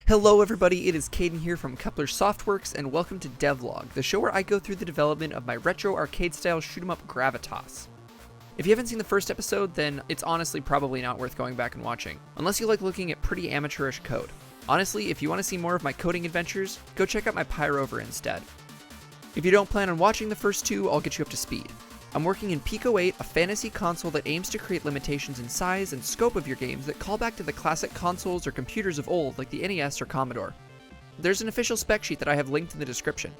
Hello everybody, it is Caden here from Kepler Softworks, and welcome to Devlog, the show where I go through the development of my retro arcade-style shoot-'em-up Gravitaz. If you haven't seen the first episode, then it's honestly probably not worth going back and watching, unless you like looking at pretty amateurish code. Honestly, if you want to see more of my coding adventures, go check out my Pyrover instead. If you don't plan on watching the first two, I'll get you up to speed. I'm working in Pico 8, a fantasy console that aims to create limitations in size and scope of your games that call back to the classic consoles or computers of old like the NES or Commodore. There's an official spec sheet that I have linked in the description.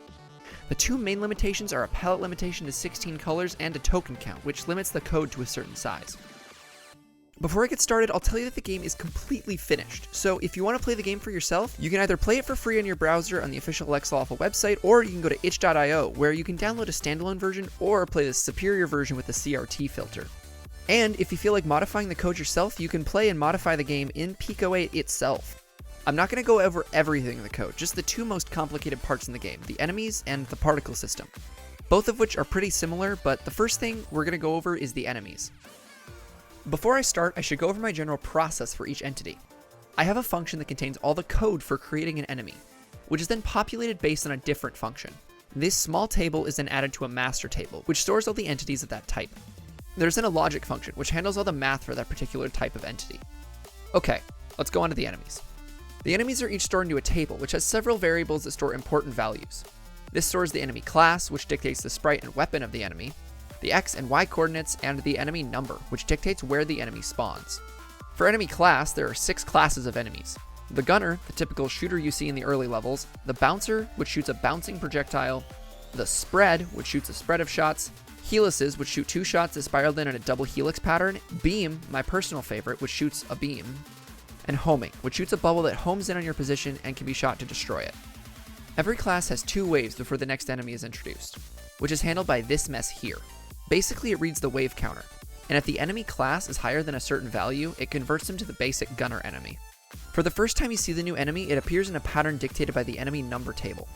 The two main limitations are a palette limitation to 16 colors and a token count, which limits the code to a certain size. Before I get started, I'll tell you that the game is completely finished, so if you want to play the game for yourself, you can either play it for free on your browser on the official Alpha website, or you can go to itch.io, where you can download a standalone version or play the superior version with the CRT filter. And if you feel like modifying the code yourself, you can play and modify the game in Pico 8 itself. I'm not going to go over everything in the code, just the two most complicated parts in the game, the enemies and the particle system. Both of which are pretty similar, but the first thing we're going to go over is the enemies. Before I start, I should go over my general process for each entity. I have a function that contains all the code for creating an enemy, which is then populated based on a different function. This small table is then added to a master table, which stores all the entities of that type. There's then a logic function, which handles all the math for that particular type of entity. Okay, let's go on to the enemies. The enemies are each stored into a table, which has several variables that store important values. This stores the enemy class, which dictates the sprite and weapon of the enemy, the X and Y coordinates, and the enemy number, which dictates where the enemy spawns. For enemy class, there are 6 classes of enemies. The gunner, the typical shooter you see in the early levels, the bouncer, which shoots a bouncing projectile, the spread, which shoots a spread of shots, helices, which shoot 2 shots that spiraled in a double helix pattern, beam, my personal favorite, which shoots a beam, and homing, which shoots a bubble that homes in on your position and can be shot to destroy it. Every class has 2 waves before the next enemy is introduced, which is handled by this mess here. Basically, it reads the wave counter, and if the enemy class is higher than a certain value, it converts them to the basic gunner enemy. For the first time you see the new enemy, it appears in a pattern dictated by the enemy number table.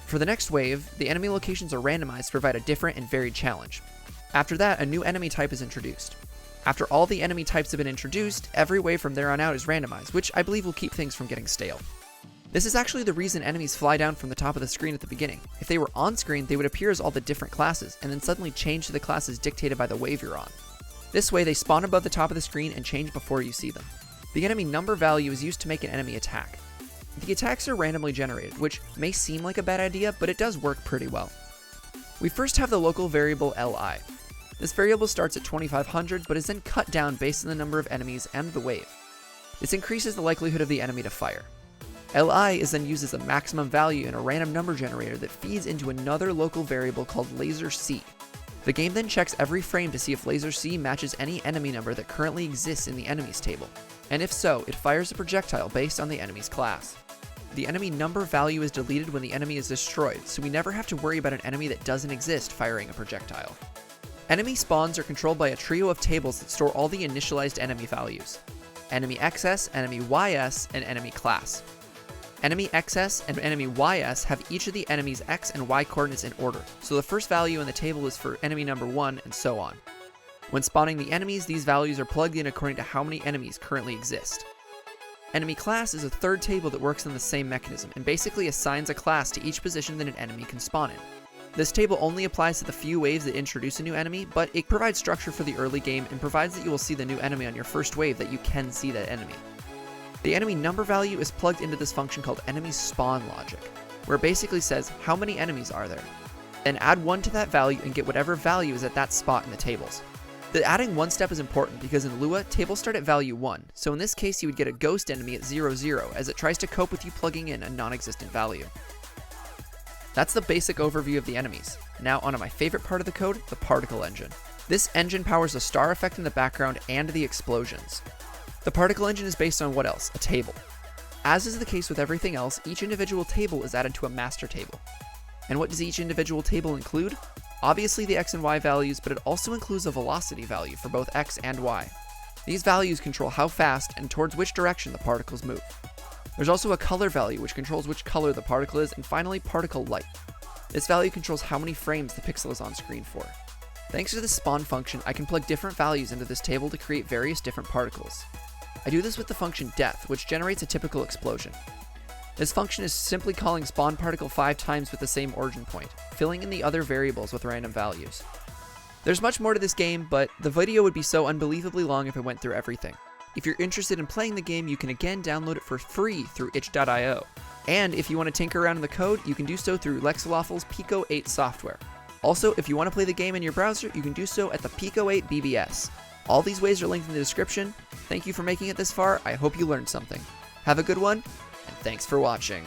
For the next wave, the enemy locations are randomized to provide a different and varied challenge. After that, a new enemy type is introduced. After all the enemy types have been introduced, every wave from there on out is randomized, which I believe will keep things from getting stale. This is actually the reason enemies fly down from the top of the screen at the beginning. If they were on screen, they would appear as all the different classes, and then suddenly change to the classes dictated by the wave you're on. This way, they spawn above the top of the screen and change before you see them. The enemy number value is used to make an enemy attack. The attacks are randomly generated, which may seem like a bad idea, but it does work pretty well. We first have the local variable Li. This variable starts at 2500, but is then cut down based on the number of enemies and the wave. This increases the likelihood of the enemy to fire. Li is then used as a maximum value in a random number generator that feeds into another local variable called laser C. The game then checks every frame to see if laser C matches any enemy number that currently exists in the enemies table, and if so, it fires a projectile based on the enemy's class. The enemy number value is deleted when the enemy is destroyed, so we never have to worry about an enemy that doesn't exist firing a projectile. Enemy spawns are controlled by a trio of tables that store all the initialized enemy values: enemy XS, enemy YS, and enemy class. Enemy XS and enemy YS have each of the enemy's X and Y coordinates in order, so the first value in the table is for enemy number 1, and so on. When spawning the enemies, these values are plugged in according to how many enemies currently exist. Enemy class is a third table that works on the same mechanism, and basically assigns a class to each position that an enemy can spawn in. This table only applies to the few waves that introduce a new enemy, but it provides structure for the early game and provides that you will see the new enemy on your first wave that you can see that enemy. The enemy number value is plugged into this function called enemy spawn logic, where it basically says how many enemies are there. Then add 1 to that value and get whatever value is at that spot in the tables. The adding 1 step is important because in Lua, tables start at value 1, so in this case you would get a ghost enemy at 0, 0 as it tries to cope with you plugging in a non-existent value. That's the basic overview of the enemies. Now onto my favorite part of the code, the particle engine. This engine powers the star effect in the background and the explosions. The particle engine is based on what else? A table. As is the case with everything else, each individual table is added to a master table. And what does each individual table include? Obviously the X and Y values, but it also includes a velocity value for both X and Y. These values control how fast and towards which direction the particles move. There's also a color value which controls which color the particle is, and finally particle light. This value controls how many frames the pixel is on screen for. Thanks to the spawn function, I can plug different values into this table to create various different particles. I do this with the function death, which generates a typical explosion. This function is simply calling spawn particle 5 times with the same origin point, filling in the other variables with random values. There's much more to this game, but the video would be so unbelievably long if I went through everything. If you're interested in playing the game, you can again download it for free through itch.io. And if you want to tinker around in the code, you can do so through Lexalawful's Pico 8 software. Also, if you want to play the game in your browser, you can do so at the Pico 8 BBS. All these ways are linked in the description. Thank you for making it this far. I hope you learned something. Have a good one, and thanks for watching.